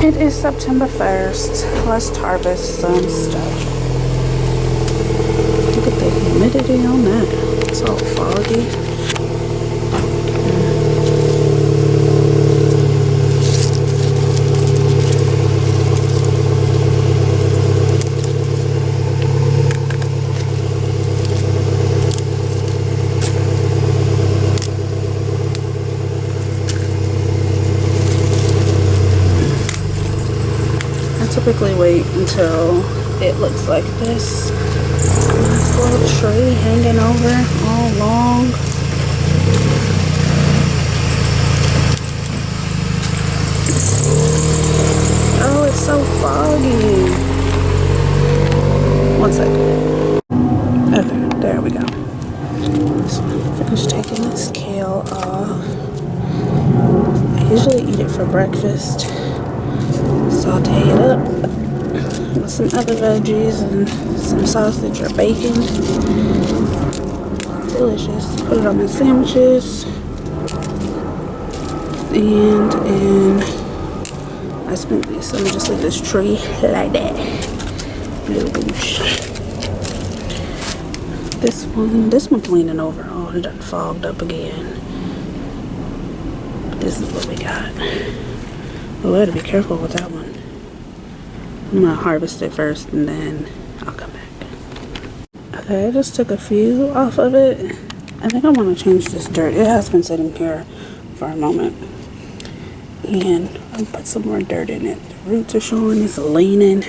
It is September 1st. Let's harvest some stuff. Look at the humidity on that. It's all foggy. Typically wait until it looks like this. Nice little tree hanging over all long. Oh, it's so foggy. 1 second. Okay, there we go. So finish taking this kale off. I usually eat it for breakfast. Saute it up with some other veggies and some sausage or bacon. Delicious. Put it on my sandwiches. And in my smoothies. So I'm gonna just leave this tree like that. Little boosh. This one's leaning over. Oh, it done fogged up again. But this is what we got. Oh, I gotta be careful with that one. I'm gonna harvest it first and then I'll come back. Okay, I just took a few off of it. I think I want to change this dirt. It has been sitting here for a moment. And I'll put some more dirt in it. The roots are showing, it's leaning.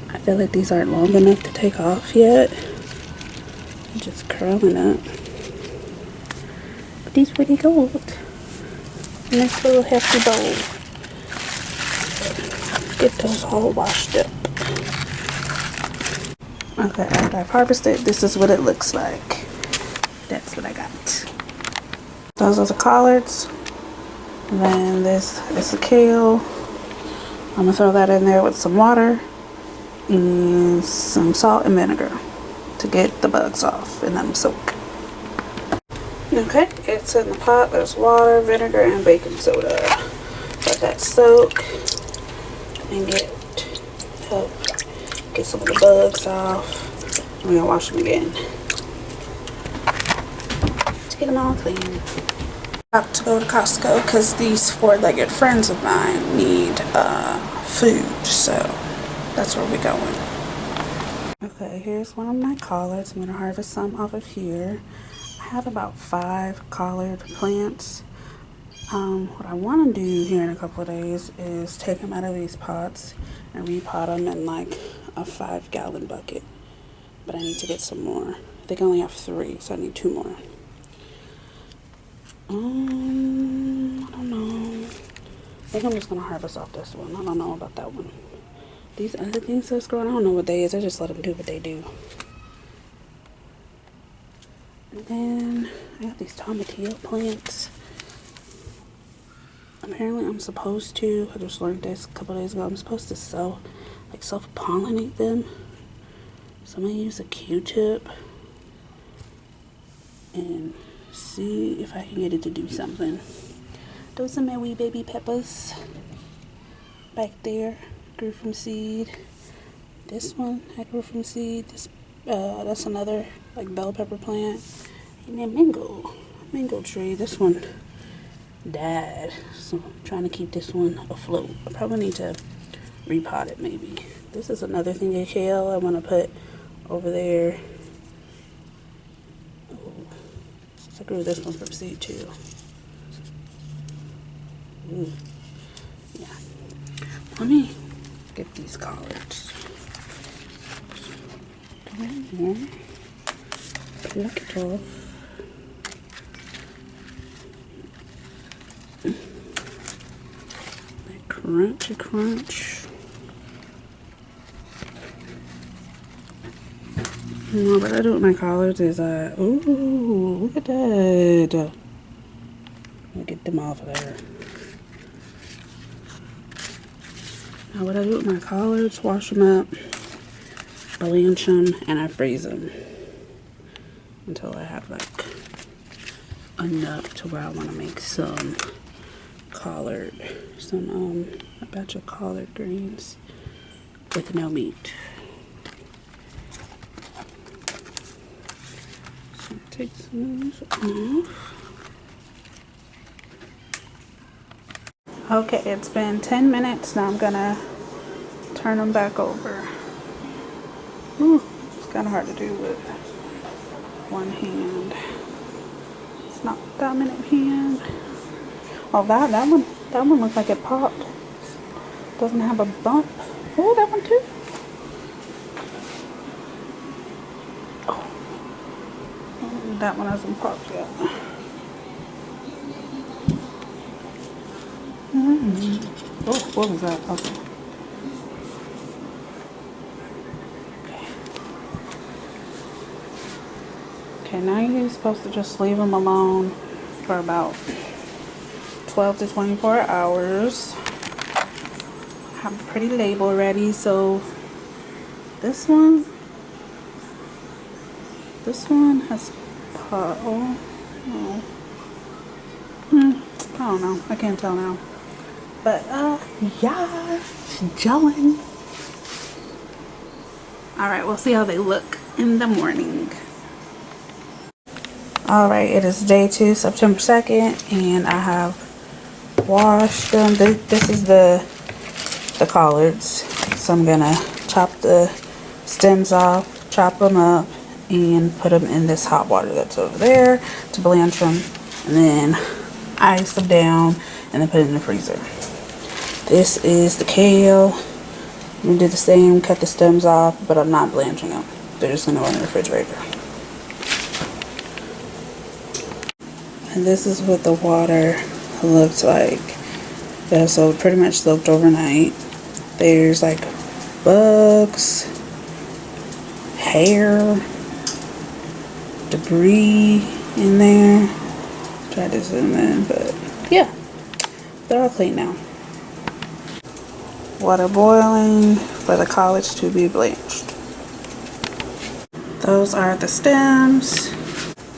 I feel like these aren't long enough to take off yet. They're just curling up. But these pretty gold. Nice little hefty bowl. Get those all washed up. Okay, after I've harvested, this is what it looks like. That's what I got. Those are the collards. And then this is the kale. I'm gonna throw that in there with some water and some salt and vinegar to get the bugs off and let them soak. Okay, it's in the pot. There's water, vinegar, and baking soda. Let that soak. And help get some of the bugs off. We're gonna wash them again to get them all clean. About to go to Costco because these four-legged friends of mine need food, so that's where we're going. Okay, here's one of my collards. I'm gonna harvest some off of here. I have about 5 collard plants. What I want to do here in a couple of days is take them out of these pots and repot them in like a 5-gallon bucket. But I need to get some more. I think I only have 3, so I need 2 more. I don't know. I think I'm just going to harvest off this one. I don't know about that one. These other things that's growing, I don't know what they is. I just let them do what they do. And then I got these tomatillo plants. Apparently I'm supposed to, I just learned this a couple days ago, I'm supposed to self-pollinate them. So I'm going to use a Q-tip and see if I can get it to do something. Those are my wee baby peppers. Back there, grew from seed. This one I grew from seed. This that's another like bell pepper plant. And then mango tree. This one died, so I'm trying to keep this one afloat. I probably need to repot it maybe. This is another thing of kale I want to put over there. Ooh. So I grew this one from seed too. Ooh. Yeah. Let me get these collards. Go in here. Pluck it off. Crunchy crunch. What I do with my collards is ooh, look at that. Let me get them off of there. Now what I do with my collards, wash them up, blanch them, and I freeze them until I have like enough to where I want to make some collard, a batch of collard greens with no meat. So take some of these off. Okay, it's been 10 minutes. Now I'm gonna turn them back over. Ooh, it's kind of hard to do with one hand. It's not dominant hand. Oh, that one looks like it popped. Doesn't have a bump. Oh, that one too. Oh, that one hasn't popped yet. Oh, what was that? Okay. Okay, now you're supposed to just leave them alone for about 12 to 24 hours. I have a pretty label ready, so this one has pot. Oh, no. I don't know. I can't tell now. But yeah, it's gelling. All right, we'll see how they look in the morning. All right, it is day 2, September 2nd, and I have washed them. This is the collards, so I'm gonna chop the stems off, chop them up, and put them in this hot water that's over there to blanch them, and then ice them down, and then put it in the freezer. This is the kale. I'm gonna do the same, cut the stems off, but I'm not blanching them. They're just gonna go in the refrigerator. And this is what the water looks like. So pretty much soaked overnight. There's like bugs, hair, debris in there. Try to zoom in, but yeah, they're all clean now. Water boiling for the collards to be blanched. Those are the stems.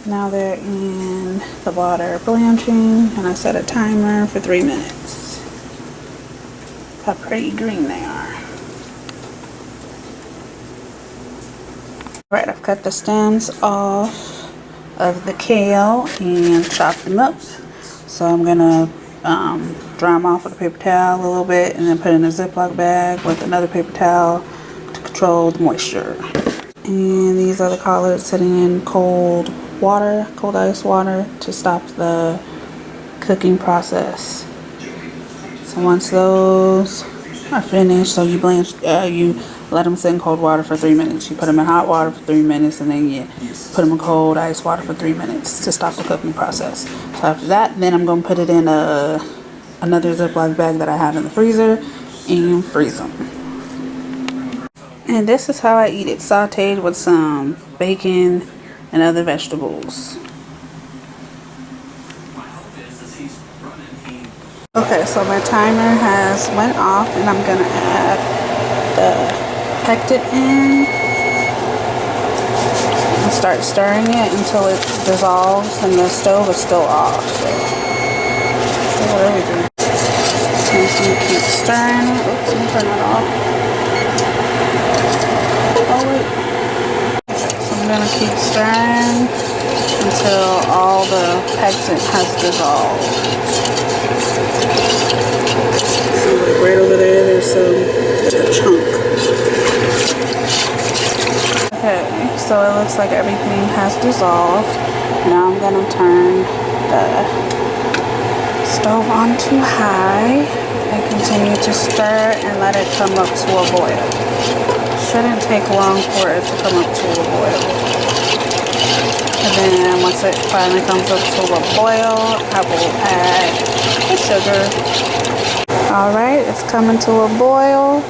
Now they're in the water blanching, and I set a timer for 3 minutes. How pretty green they are. Alright, I've cut the stems off of the kale and chopped them up. So I'm gonna dry them off with a paper towel a little bit, and then put it in a Ziploc bag with another paper towel to control the moisture. And these are the collards sitting in cold ice water to stop the cooking process. So once those are finished, so you you let them sit in cold water for 3 minutes. You put them in hot water for 3 minutes, and then you put them in cold ice water for 3 minutes to stop the cooking process. So after that, then I'm going to put it in another Ziploc bag that I have in the freezer and freeze them. And this is how I eat it, sauteed with some bacon and other vegetables. Okay, so my timer has went off, and I'm gonna add the pectin in and start stirring it until it dissolves, and the stove is still off. So what are we doing? So I'm gonna keep stirring it. Oops, let me turn that off. Oh wait. So I'm gonna keep stirring until all the pectin has dissolved. So like right over there, there's a chunk. Okay, so it looks like everything has dissolved. Now I'm gonna turn the stove on to high and continue to stir and let it come up to a boil. Shouldn't take long for it to come up to a boil. And then once it finally comes up to a boil, I will add the sugar. Alright, it's coming to a boil.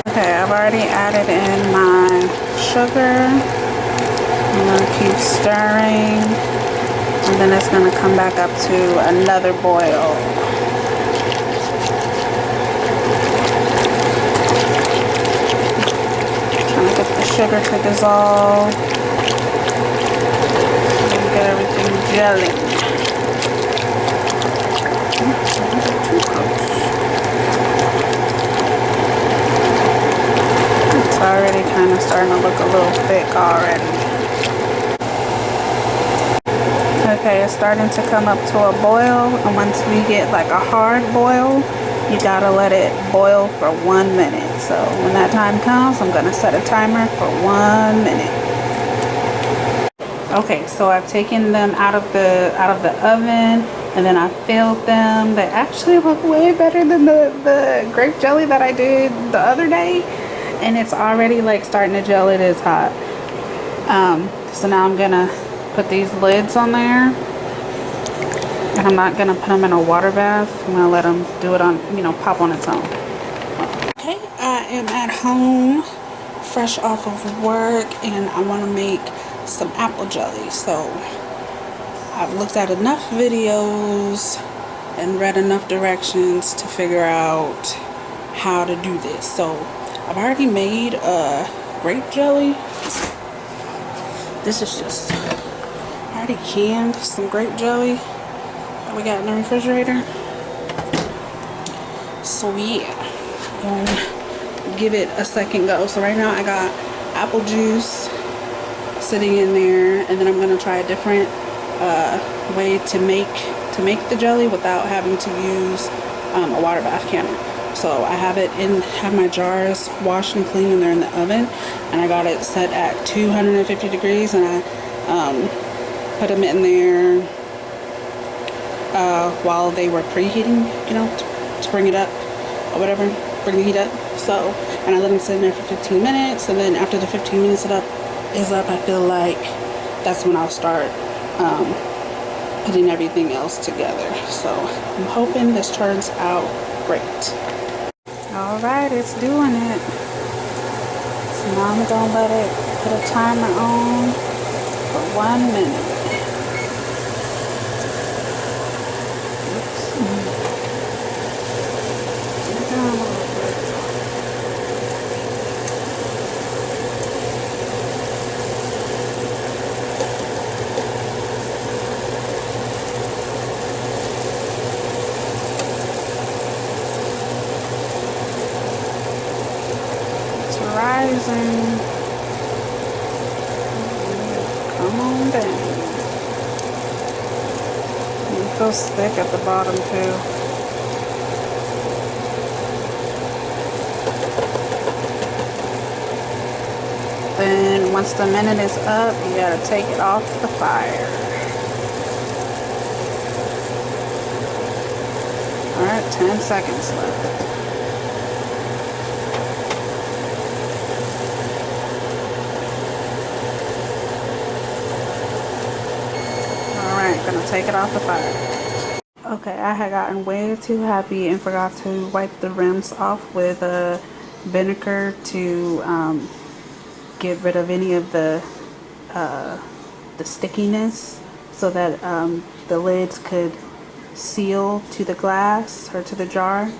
Okay, I've already added in my sugar. I'm going to keep stirring. And then it's going to come back up to another boil. Trying to get the sugar to dissolve. And get everything gelling. already kind of starting to look a little thick already. Okay, it's starting to come up to a boil, and once we get like a hard boil, you gotta let it boil for 1 minute. So when that time comes, I'm gonna set a timer for 1 minute. Okay, so I've taken them out of the oven, and then I filled them. They actually look way better than the grape jelly that I did the other day, and it's already like starting to gel. It is hot. So now I'm gonna put these lids on there, and I'm not gonna put them in a water bath. I'm gonna let them do it on, you know, pop on its own. Okay, I am at home, fresh off of work, and I want to make some apple jelly. So I've looked at enough videos and read enough directions to figure out how to do this. So I've already made a grape jelly. This is just, I already canned some grape jelly that we got in the refrigerator. So yeah, gonna give it a second go. So right now I got apple juice sitting in there, and then I'm gonna try a different way to make the jelly without having to use a water bath canner. So I have my jars washed and clean, and they're in the oven, and I got it set at 250 degrees, and I put them in there while they were preheating, you know, to bring it up or whatever, bring the heat up. So, and I let them sit in there for 15 minutes, and then after the 15 minutes is up, I feel like that's when I'll start putting everything else together. So I'm hoping this turns out great. All right, it's doing it. So now I'm gonna let it put a timer on for 1 minute. Rising. Come on down. It feels thick at the bottom too. Then once the minute is up, you gotta take it off the fire. Alright, 10 seconds left. Gonna take it off the fire. Okay, I had gotten way too happy and forgot to wipe the rims off with vinegar to get rid of any of the stickiness, so that the lids could seal to the glass or to the jar.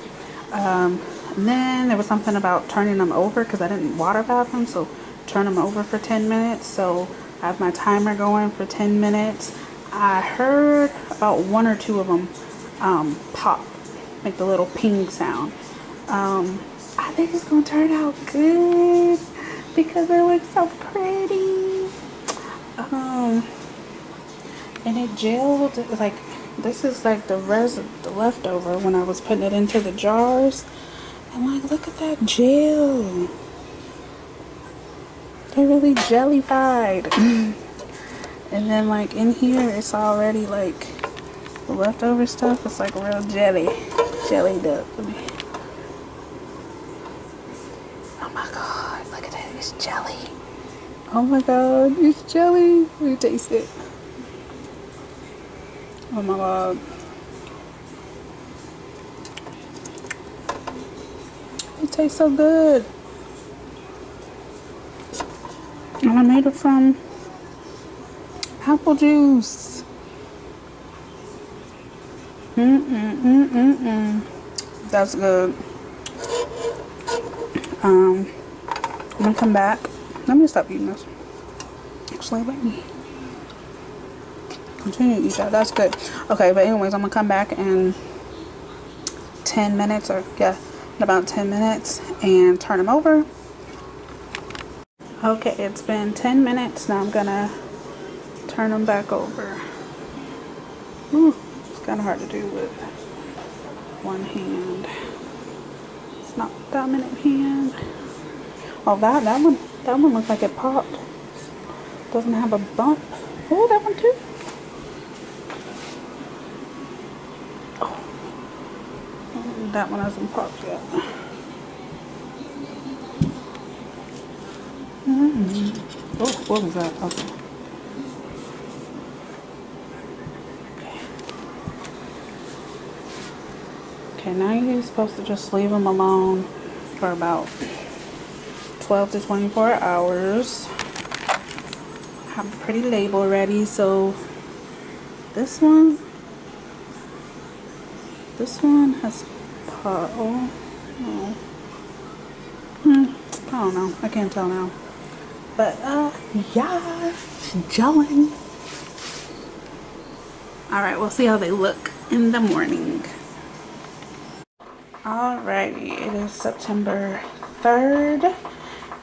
And then there was something about turning them over, because I didn't water bath them, so turn them over for 10 minutes. So I have my timer going for 10 minutes. I heard about 1 or 2 of them pop, make the little ping sound. I think it's gonna turn out good because it looks so pretty. And it gelled, like, this is like the leftover when I was putting it into the jars. And like, look at that gel. They really jellified. And then like in here, it's already like the leftover stuff. It's like real jellied up. Oh my god, look at that, it's jelly. Oh my god, it's jelly. Let me taste it. Oh my god. It tastes so good. And I made it from apple juice. That's good. I'm gonna come back. Let me stop eating this. Actually, let me continue to eat that. That's good. Okay, but anyways, I'm gonna come back in 10 minutes, or yeah, in about 10 minutes, and turn them over. Okay, it's been 10 minutes. Now I'm gonna turn them back over. Ooh, it's kind of hard to do with one hand. It's not dominant hand. Oh, that one looks like it popped. Doesn't have a bump. Oh, that one too. Oh, that one hasn't popped yet. Oh, what was that? Okay. Okay, now you're supposed to just leave them alone for about 12 to 24 hours. I have a pretty label ready, so this one has pot. Oh, no. I don't know. I can't tell now. But yeah, it's gelling. All right, we'll see how they look in the morning. Alrighty, it is September 3rd,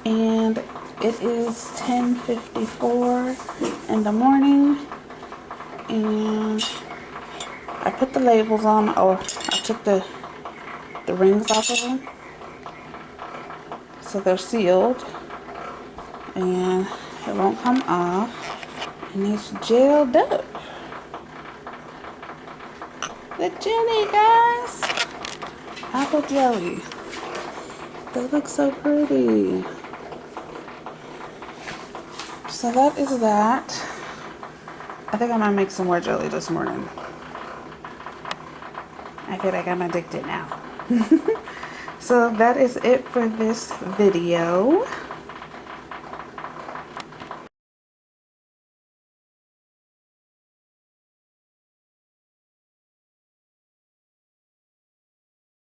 and it is 10:54 in the morning, and I put the labels on, or I took the rings off of them, so they're sealed, and it won't come off, and it's gelled up. The jelly, guys! Apple jelly. They look so pretty. So that is that. I think I might make some more jelly this morning. I feel like I'm addicted now. So that is it for this video.